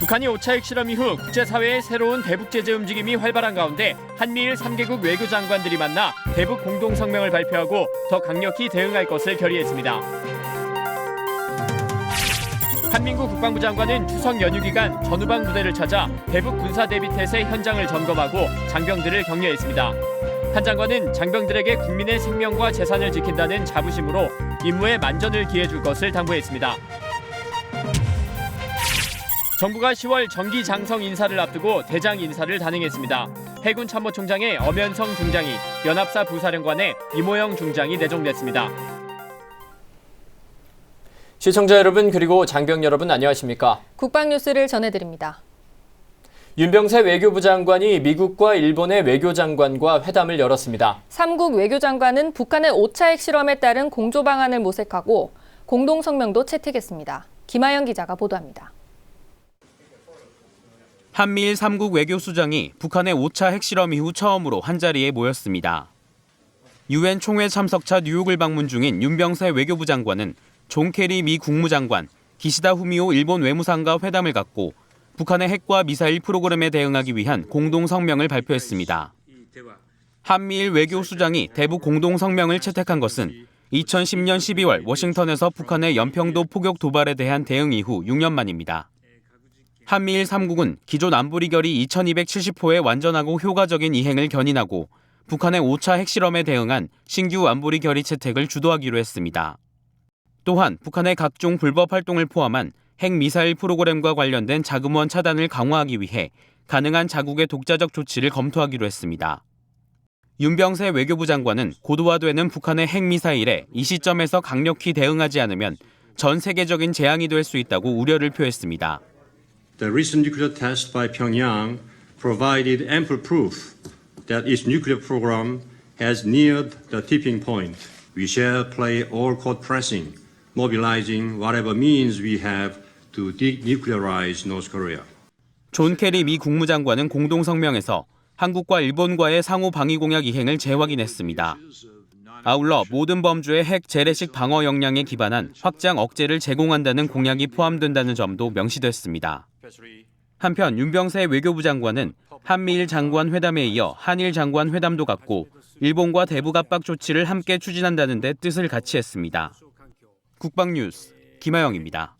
북한이 5차 핵실험 이후 국제사회의 새로운 대북 제재 움직임이 활발한 가운데 한미일 3개국 외교장관들이 만나 대북 공동성명을 발표하고 더 강력히 대응할 것을 결의했습니다. 한민구 국방부 장관은 추석 연휴 기간 전후방 부대를 찾아 대북 군사대비태세 현장을 점검하고 장병들을 격려했습니다. 한 장관은 장병들에게 국민의 생명과 재산을 지킨다는 자부심으로 임무에 만전을 기해줄 것을 당부했습니다. 정부가 10월 정기 장성 인사를 앞두고 대장 인사를 단행했습니다. 해군 참모총장의 엄연성 중장이, 연합사 부사령관의 이모영 중장이 내정됐습니다. 시청자 여러분 그리고 장병 여러분 안녕하십니까? 국방뉴스를 전해드립니다. 윤병세 외교부 장관이 미국과 일본의 외교장관과 회담을 열었습니다. 3국 외교장관은 북한의 5차 핵실험에 따른 공조 방안을 모색하고 공동성명도 채택했습니다. 김하영 기자가 보도합니다. 한미일 3국 외교수장이 북한의 5차 핵실험 이후 처음으로 한자리에 모였습니다. 유엔 총회 참석차 뉴욕을 방문 중인 윤병세 외교부 장관은 존 케리 미 국무장관, 기시다 후미오 일본 외무상과 회담을 갖고 북한의 핵과 미사일 프로그램에 대응하기 위한 공동성명을 발표했습니다. 한미일 외교수장이 대북 공동성명을 채택한 것은 2010년 12월 워싱턴에서 북한의 연평도 포격 도발에 대한 대응 이후 6년 만입니다. 한미일 3국은 기존 안보리 결의 2270호의 완전하고 효과적인 이행을 견인하고 북한의 5차 핵실험에 대응한 신규 안보리 결의 채택을 주도하기로 했습니다. 또한 북한의 각종 불법 활동을 포함한 핵미사일 프로그램과 관련된 자금원 차단을 강화하기 위해 가능한 자국의 독자적 조치를 검토하기로 했습니다. 윤병세 외교부 장관은 고도화되는 북한의 핵미사일에 이 시점에서 강력히 대응하지 않으면 전 세계적인 재앙이 될 수 있다고 우려를 표했습니다. The recent nuclear test by Pyongyang provided ample proof that its nuclear program has neared the tipping point. We shall play all court pressing, mobilizing whatever means we have to denuclearize North Korea. 존 케리 미 국무장관은 공동성명에서 한국과 일본과의 상호 방위 공약 이행을 재확인했습니다. 아울러 모든 범주의 핵 재래식 방어 역량에 기반한 확장 억제를 제공한다는 공약이 포함된다는 점도 명시됐습니다. 한편 윤병세 외교부 장관은 한미일 장관 회담에 이어 한일 장관 회담도 갖고 일본과 대북 압박 조치를 함께 추진한다는 데 뜻을 같이 했습니다. 국방뉴스 김하영입니다.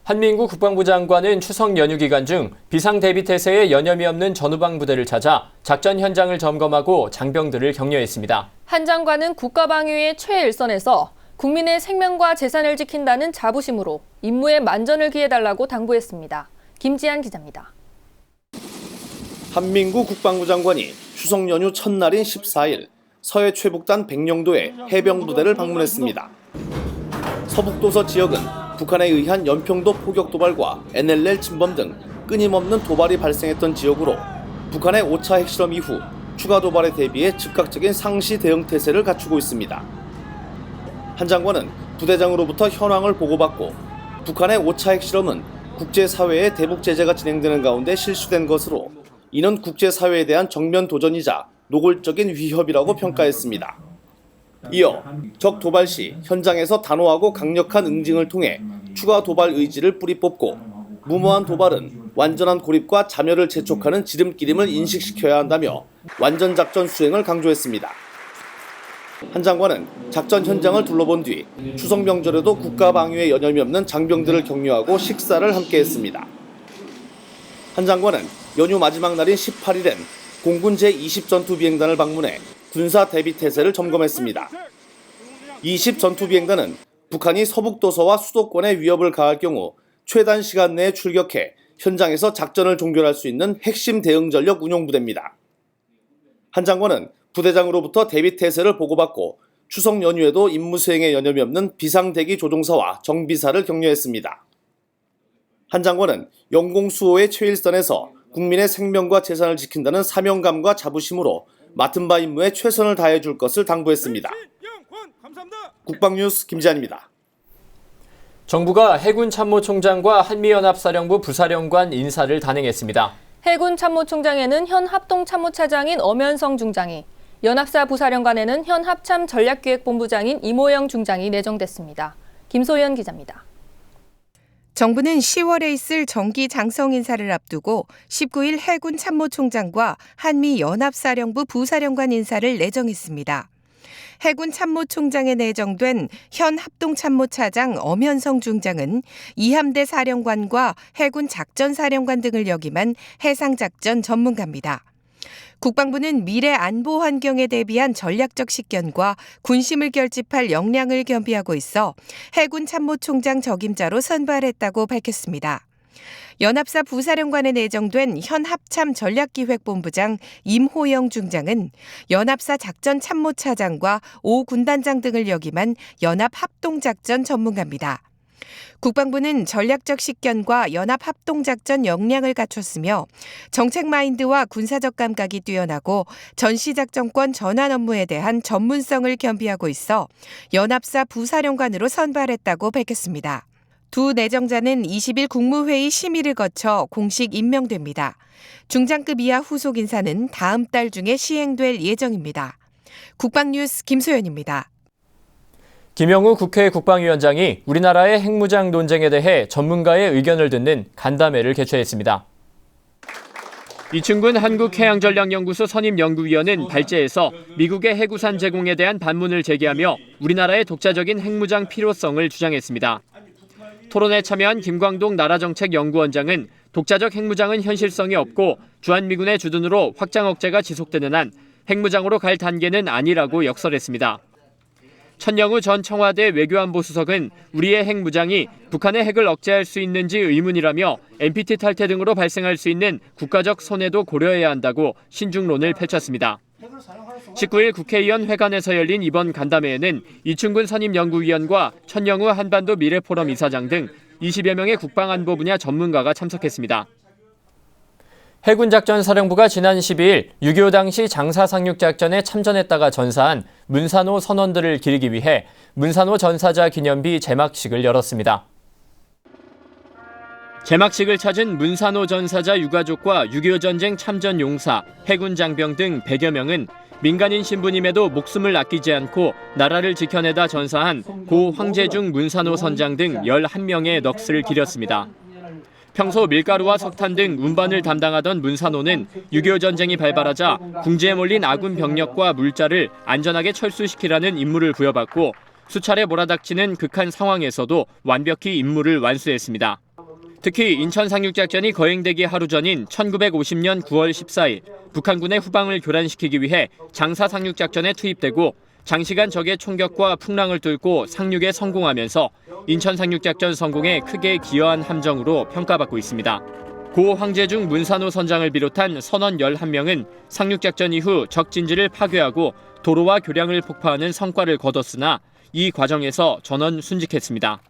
한민구 국방부 장관은 추석 연휴 기간 중 비상대비태세에 여념이 없는 전후방 부대를 찾아 작전 현장을 점검하고 장병들을 격려했습니다. 한 장관은 국가방위의 최일선에서 국민의 생명과 재산을 지킨다는 자부심으로 임무에 만전을 기해달라고 당부했습니다. 김지한 기자입니다. 한민구 국방부 장관이 추석 연휴 첫날인 14일 서해 최북단 백령도의 해병부대를 방문했습니다. 서북도서 지역은 북한에 의한 연평도 포격 도발과 NLL 침범 등 끊임없는 도발이 발생했던 지역으로 북한의 5차 핵실험 이후 추가 도발에 대비해 즉각적인 상시 대응 태세를 갖추고 있습니다. 한 장관은 부대장으로부터 현황을 보고받고 북한의 5차 핵실험은 국제사회의 대북 제재가 진행되는 가운데 실수된 것으로 이는 국제사회에 대한 정면 도전이자 노골적인 위협이라고 평가했습니다. 이어 적 도발 시 현장에서 단호하고 강력한 응징을 통해 추가 도발 의지를 뿌리뽑고 무모한 도발은 완전한 고립과 자멸을 재촉하는 지름길임을 인식시켜야 한다며 완전작전 수행을 강조했습니다. 한 장관은 작전 현장을 둘러본 뒤 추석 명절에도 국가 방위에 여념이 없는 장병들을 격려하고 식사를 함께 했습니다. 한 장관은 연휴 마지막 날인 18일엔 공군 제20전투비행단을 방문해 군사 대비 태세를 점검했습니다. 20전투비행단은 북한이 서북도서와 수도권에 위협을 가할 경우 최단 시간 내에 출격해 현장에서 작전을 종결할 수 있는 핵심 대응 전력 운용 부대입니다. 한 장관은 부대장으로부터 대비 태세를 보고받고 추석 연휴에도 임무 수행에 여념이 없는 비상대기 조종사와 정비사를 격려했습니다. 한 장관은 영공수호의 최일선에서 국민의 생명과 재산을 지킨다는 사명감과 자부심으로 맡은 바 임무에 최선을 다해 줄 것을 당부했습니다. 국방뉴스 김지한입니다. 정부가 해군 참모총장과 한미연합사령부 부사령관 인사를 단행했습니다. 해군 참모총장에는 현 합동참모차장인 엄연성 중장이, 연합사 부사령관에는 현 합참 전략기획본부장인 이모영 중장이 내정됐습니다. 김소연 기자입니다. 정부는 10월에 있을 정기 장성 인사를 앞두고 19일 해군 참모총장과 한미 연합사령부 부사령관 인사를 내정했습니다. 해군 참모총장에 내정된 현 합동참모차장 엄현성 중장은 이함대 사령관과 해군 작전사령관 등을 역임한 해상작전 전문가입니다. 국방부는 미래 안보 환경에 대비한 전략적 식견과 군심을 결집할 역량을 겸비하고 있어 해군 참모총장 적임자로 선발했다고 밝혔습니다. 연합사 부사령관에 내정된 현 합참 전략기획본부장 임호영 중장은 연합사 작전참모차장과 5군단장 등을 역임한 연합합동작전 전문가입니다. 국방부는 전략적 식견과 연합합동작전 역량을 갖췄으며 정책 마인드와 군사적 감각이 뛰어나고 전시작전권 전환 업무에 대한 전문성을 겸비하고 있어 연합사 부사령관으로 선발했다고 밝혔습니다. 두 내정자는 20일 국무회의 심의를 거쳐 공식 임명됩니다. 중장급 이하 후속 인사는 다음 달 중에 시행될 예정입니다. 국방뉴스 김소연입니다. 김영우 국회 국방위원장이 우리나라의 핵무장 논쟁에 대해 전문가의 의견을 듣는 간담회를 개최했습니다. 이충근 한국해양전략연구소 선임연구위원은 발제에서 미국의 해구산 제공에 대한 반문을 제기하며 우리나라의 독자적인 핵무장 필요성을 주장했습니다. 토론에 참여한 김광동 나라정책연구원장은 독자적 핵무장은 현실성이 없고 주한미군의 주둔으로 확장 억제가 지속되는 한 핵무장으로 갈 단계는 아니라고 역설했습니다. 천영우 전 청와대 외교안보수석은 우리의 핵무장이 북한의 핵을 억제할 수 있는지 의문이라며 NPT 탈퇴 등으로 발생할 수 있는 국가적 손해도 고려해야 한다고 신중론을 펼쳤습니다. 19일 국회의원 회관에서 열린 이번 간담회에는 이충근 선임연구위원과 천영우 한반도 미래포럼 이사장 등 20여 명의 국방안보 분야 전문가가 참석했습니다. 해군작전사령부가 지난 12일 6.25 당시 장사상륙작전에 참전했다가 전사한 문산호 선원들을 기리기 위해 문산호 전사자 기념비 제막식을 열었습니다. 제막식을 찾은 문산호 전사자 유가족과 6.25 전쟁 참전 용사, 해군 장병 등 100여 명은 민간인 신분임에도 목숨을 아끼지 않고 나라를 지켜내다 전사한 고 황제중 문산호 선장 등 11명의 넋을 기렸습니다. 평소 밀가루와 석탄 등 운반을 담당하던 문산호는 6.25 전쟁이 발발하자 궁지에 몰린 아군 병력과 물자를 안전하게 철수시키라는 임무를 부여받고 수차례 몰아닥치는 극한 상황에서도 완벽히 임무를 완수했습니다. 특히 인천 상륙작전이 거행되기 하루 전인 1950년 9월 14일 북한군의 후방을 교란시키기 위해 장사 상륙작전에 투입되고 장시간 적의 총격과 풍랑을 뚫고 상륙에 성공하면서 인천 상륙작전 성공에 크게 기여한 함정으로 평가받고 있습니다. 고 황제중 문산호 선장을 비롯한 선원 11명은 상륙작전 이후 적 진지를 파괴하고 도로와 교량을 폭파하는 성과를 거뒀으나 이 과정에서 전원 순직했습니다.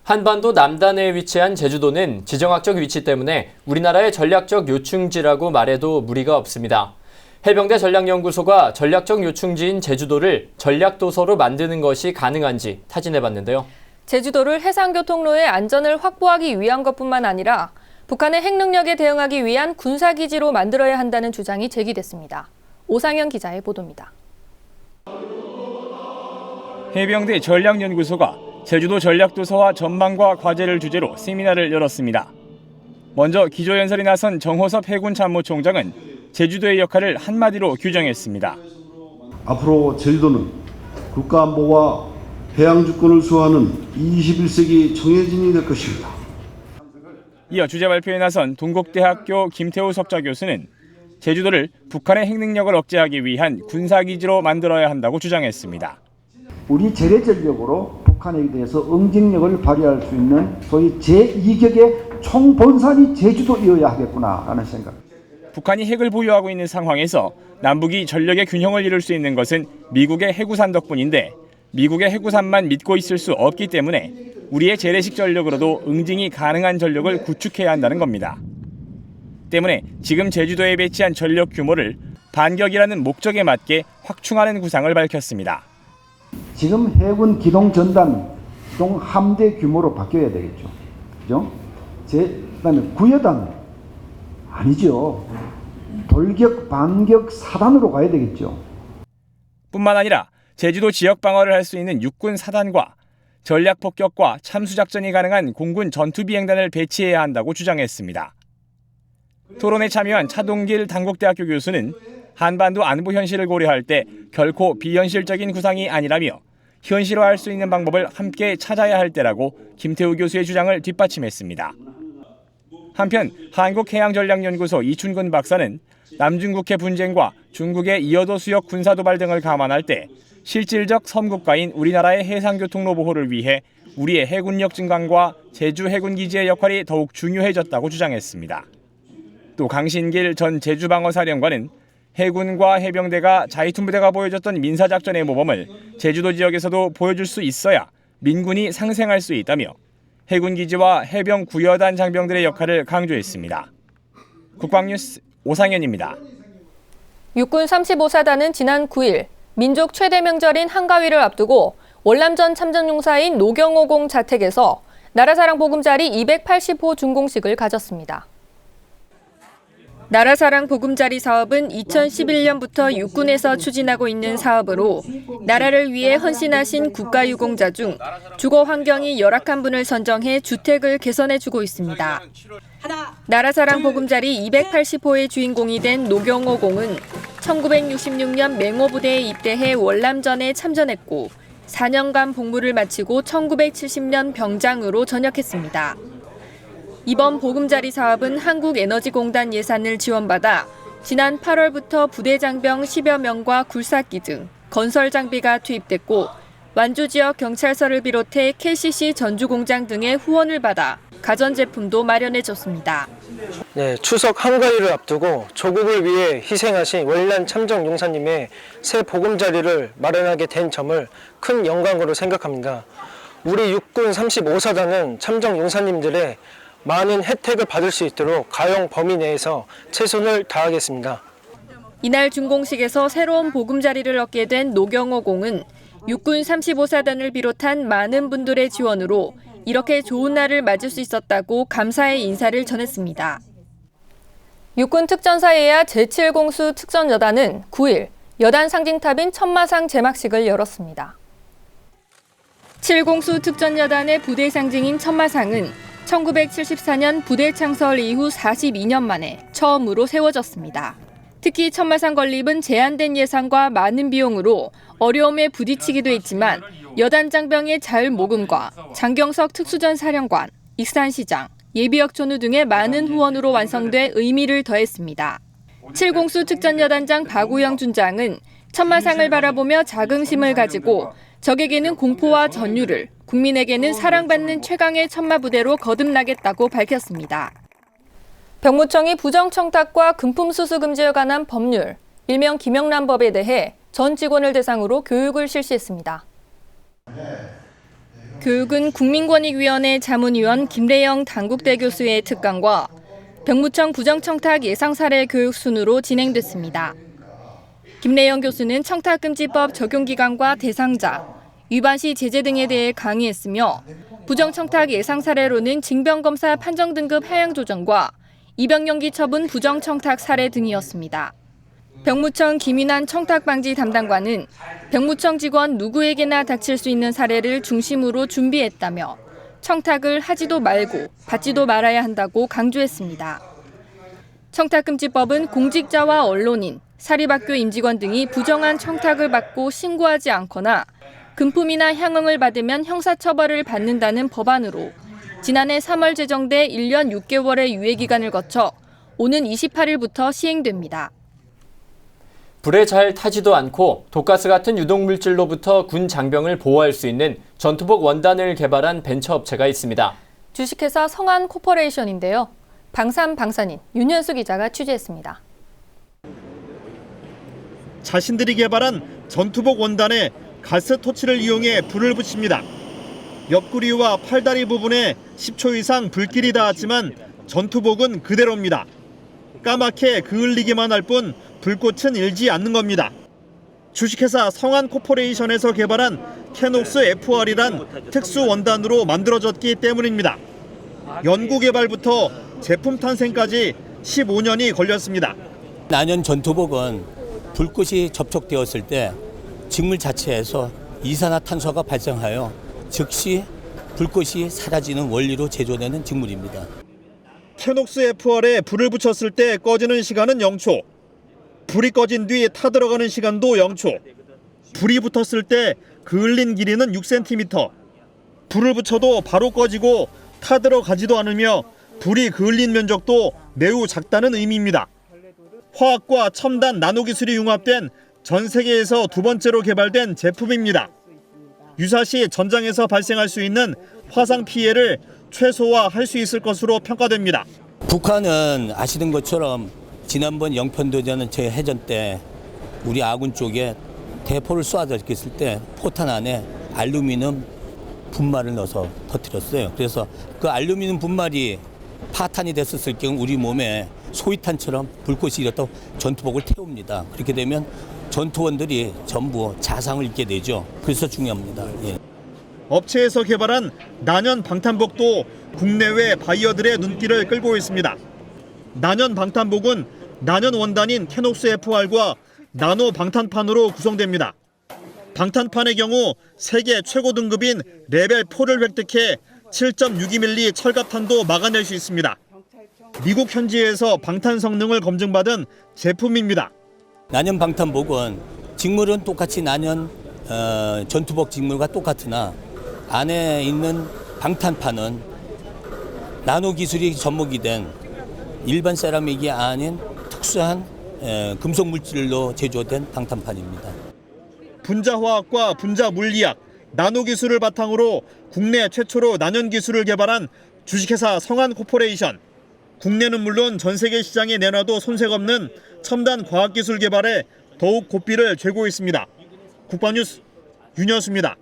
한반도 남단에 위치한 제주도는 지정학적 위치 때문에 우리나라의 전략적 요충지라고 말해도 무리가 없습니다. 해병대 전략연구소가 전략적 요충지인 제주도를 전략도서로 만드는 것이 가능한지 타진해봤는데요. 제주도를 해상교통로의 안전을 확보하기 위한 것뿐만 아니라 북한의 핵 능력에 대응하기 위한 군사기지로 만들어야 한다는 주장이 제기됐습니다. 오상현 기자의 보도입니다. 해병대 전략연구소가 제주도 전략도서와 전망과 과제를 주제로 세미나를 열었습니다. 먼저 기조연설에 나선 정호섭 해군 참모총장은 제주도의 역할을 한마디로 규정했습니다. 앞으로 제주도는 국가안보와 해양주권을 수호하는 21세기 청해진이 될 것입니다. 이어 주제 발표에 나선 동국대학교 김태우 석좌 교수는 제주도를 북한의 핵능력을 억제하기 위한 군사기지로 만들어야 한다고 주장했습니다. 우리 재래전력으로 북한에 대해서 응징력을 발휘할 수 있는 소위 제2격의 총본산이 제주도이어야 하겠구나라는 생각. 북한이 핵을 보유하고 있는 상황에서 남북이 전력의 균형을 이룰 수 있는 것은 미국의 해구산 덕분인데 미국의 해구산만 믿고 있을 수 없기 때문에 우리의 재래식 전력으로도 응징이 가능한 전력을 구축해야 한다는 겁니다. 때문에 지금 제주도에 배치한 전력 규모를 반격이라는 목적에 맞게 확충하는 구상을 밝혔습니다. 지금 해군 기동 전단, 기동 함대 규모로 바뀌어야 되겠죠. 그죠? 그다음에 구여단 아니죠. 돌격, 반격, 사단으로 가야 되겠죠. 뿐만 아니라 제주도 지역 방어를 할 수 있는 육군 사단과 전략 폭격과 참수 작전이 가능한 공군 전투 비행단을 배치해야 한다고 주장했습니다. 토론에 참여한 차동길 단국대학교 교수는 한반도 안보 현실을 고려할 때 결코 비현실적인 구상이 아니라며 현실화할 수 있는 방법을 함께 찾아야 할 때라고 김태우 교수의 주장을 뒷받침했습니다. 한편 한국해양전략연구소 이춘근 박사는 남중국해 분쟁과 중국의 이어도 수역 군사도발 등을 감안할 때 실질적 섬국가인 우리나라의 해상교통로 보호를 위해 우리의 해군력 증강과 제주 해군기지의 역할이 더욱 중요해졌다고 주장했습니다. 또 강신길 전 제주방어사령관은 해군과 해병대가 자위투부대가 보여줬던 민사작전의 모범을 제주도 지역에서도 보여줄 수 있어야 민군이 상생할 수 있다며 해군기지와 해병 구여단 장병들의 역할을 강조했습니다. 국방뉴스 오상현입니다. 육군 35사단은 지난 9일 민족 최대 명절인 한가위를 앞두고 월남전 참전용사인 노경호공 자택에서 나라사랑 보금자리 280호 준공식을 가졌습니다. 나라사랑 보금자리 사업은 2011년부터 육군에서 추진하고 있는 사업으로 나라를 위해 헌신하신 국가유공자 중 주거 환경이 열악한 분을 선정해 주택을 개선해주고 있습니다. 나라사랑 보금자리 280호의 주인공이 된 노경호 공은 1966년 맹호부대에 입대해 월남전에 참전했고 4년간 복무를 마치고 1970년 병장으로 전역했습니다. 이번 보금자리 사업은 한국에너지공단 예산을 지원받아 지난 8월부터 부대 장병 10여 명과 굴삭기 등 건설 장비가 투입됐고 완주 지역 경찰서를 비롯해 KCC 전주공장 등의 후원을 받아 가전제품도 마련해줬습니다. 네, 추석 한가위를 앞두고 조국을 위해 희생하신 월남 참전 용사님의 새 보금자리를 마련하게 된 점을 큰 영광으로 생각합니다. 우리 육군 35사단은 참전 용사님들의 많은 혜택을 받을 수 있도록 가용 범위 내에서 최선을 다하겠습니다. 이날 준공식에서 새로운 보금자리를 얻게 된 노경호 공은 육군 35사단을 비롯한 많은 분들의 지원으로 이렇게 좋은 날을 맞을 수 있었다고 감사의 인사를 전했습니다. 육군 특전사예야 제7공수 특전여단은 9일 여단 상징탑인 천마상 제막식을 열었습니다. 7공수 특전여단의 부대 상징인 천마상은 1974년 부대 창설 이후 42년 만에 처음으로 세워졌습니다. 특히 천마상 건립은 제한된 예산과 많은 비용으로 어려움에 부딪히기도 했지만 여단 장병의 자율모금과 장경석 특수전 사령관, 익산시장, 예비역 전우 등의 많은 후원으로 완성돼 의미를 더했습니다. 7공수 특전여단장 박우영 준장은 천마상을 바라보며 자긍심을 가지고 적에게는 공포와 전율을, 국민에게는 사랑받는 최강의 천마부대로 거듭나겠다고 밝혔습니다. 병무청이 부정청탁과 금품수수 금지에 관한 법률, 일명 김영란법에 대해 전 직원을 대상으로 교육을 실시했습니다. 교육은 국민권익위원회 자문위원 김래영 단국대 교수의 특강과 병무청 부정청탁 예상사례 교육 순으로 진행됐습니다. 김래영 교수는 청탁금지법 적용기간과 대상자, 위반 시 제재 등에 대해 강의했으며 부정청탁 예상사례로는 징병검사 판정등급 하향 조정과 입영연기 처분 부정청탁 사례 등이었습니다. 병무청 김인환 청탁방지 담당관은 병무청 직원 누구에게나 닥칠 수 있는 사례를 중심으로 준비했다며 청탁을 하지도 말고 받지도 말아야 한다고 강조했습니다. 청탁금지법은 공직자와 언론인, 사립학교 임직원 등이 부정한 청탁을 받고 신고하지 않거나 금품이나 향응을 받으면 형사처벌을 받는다는 법안으로 지난해 3월 제정돼 1년 6개월의 유예기간을 거쳐 오는 28일부터 시행됩니다. 불에 잘 타지도 않고 독가스 같은 유독물질로부터 군 장병을 보호할 수 있는 전투복 원단을 개발한 벤처업체가 있습니다. 주식회사 성한 코퍼레이션인데요. 방산인 윤현수 기자가 취재했습니다. 자신들이 개발한 전투복 원단에 가스 토치를 이용해 불을 붙입니다. 옆구리와 팔다리 부분에 10초 이상 불길이 닿았지만 전투복은 그대로입니다. 까맣게 그을리기만 할 뿐 불꽃은 일지 않는 겁니다. 주식회사 성한 코퍼레이션에서 개발한 캐녹스 FR이란 특수 원단으로 만들어졌기 때문입니다. 연구 개발부터 제품 탄생까지 15년이 걸렸습니다. 난연 전투복은 불꽃이 접촉되었을 때 직물 자체에서 이산화탄소가 발생하여 즉시 불꽃이 사라지는 원리로 제조되는 직물입니다. 캐녹스 FR에 불을 붙였을 때 꺼지는 시간은 0초. 불이 꺼진 뒤 타들어가는 시간도 0초. 불이 붙었을 때 그을린 길이는 6cm. 불을 붙여도 바로 꺼지고 타들어가지도 않으며 불이 그을린 면적도 매우 작다는 의미입니다. 화학과 첨단 나노 기술이 융합된 전 세계에서 두 번째로 개발된 제품입니다. 유사시 전장에서 발생할 수 있는 화상 피해를 최소화할 수 있을 것으로 평가됩니다. 북한은 아시는 것처럼 지난번 영편도전 해전 때 우리 아군 쪽에 대포를 쏴졌을 때 포탄 안에 알루미늄 분말을 넣어서 터뜨렸어요. 그래서 그 알루미늄 분말이 파탄이 됐었을 경우 우리 몸에 소위탄처럼 불꽃이 일었다고 전투복을 태웁니다. 그렇게 되면 전투원들이 전부 자상을 입게 되죠. 그래서 중요합니다. 예. 업체에서 개발한 난연 방탄복도 국내외 바이어들의 눈길을 끌고 있습니다. 난연 방탄복은 난연 원단인 캐녹스 FR과 나노 방탄판으로 구성됩니다. 방탄판의 경우 세계 최고 등급인 레벨 4를 획득해 7.62mm 철갑탄도 막아낼 수 있습니다. 미국 현지에서 방탄 성능을 검증받은 제품입니다. 난연 방탄복은 직물은 똑같이 난연 전투복 직물과 똑같으나 안에 있는 방탄판은 나노 기술이 접목이 된 일반 세라믹이 아닌 특수한 금속 물질로 제조된 방탄판입니다. 분자화학과 분자물리학, 나노 기술을 바탕으로 국내 최초로 난연 기술을 개발한 주식회사 성한코퍼레이션. 국내는 물론 전 세계 시장에 내놔도 손색 없는 첨단 과학기술 개발에 더욱 고삐를 죄고 있습니다. 국방뉴스 윤여수입니다.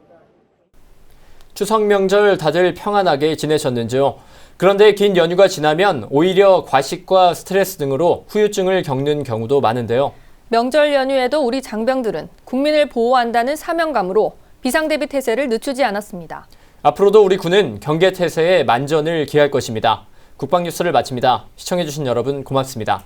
추석 명절 다들 평안하게 지내셨는지요? 그런데 긴 연휴가 지나면 오히려 과식과 스트레스 등으로 후유증을 겪는 경우도 많은데요. 명절 연휴에도 우리 장병들은 국민을 보호한다는 사명감으로 비상대비 태세를 늦추지 않았습니다. 앞으로도 우리 군은 경계 태세에 만전을 기할 것입니다. 국방뉴스를 마칩니다. 시청해주신 여러분 고맙습니다.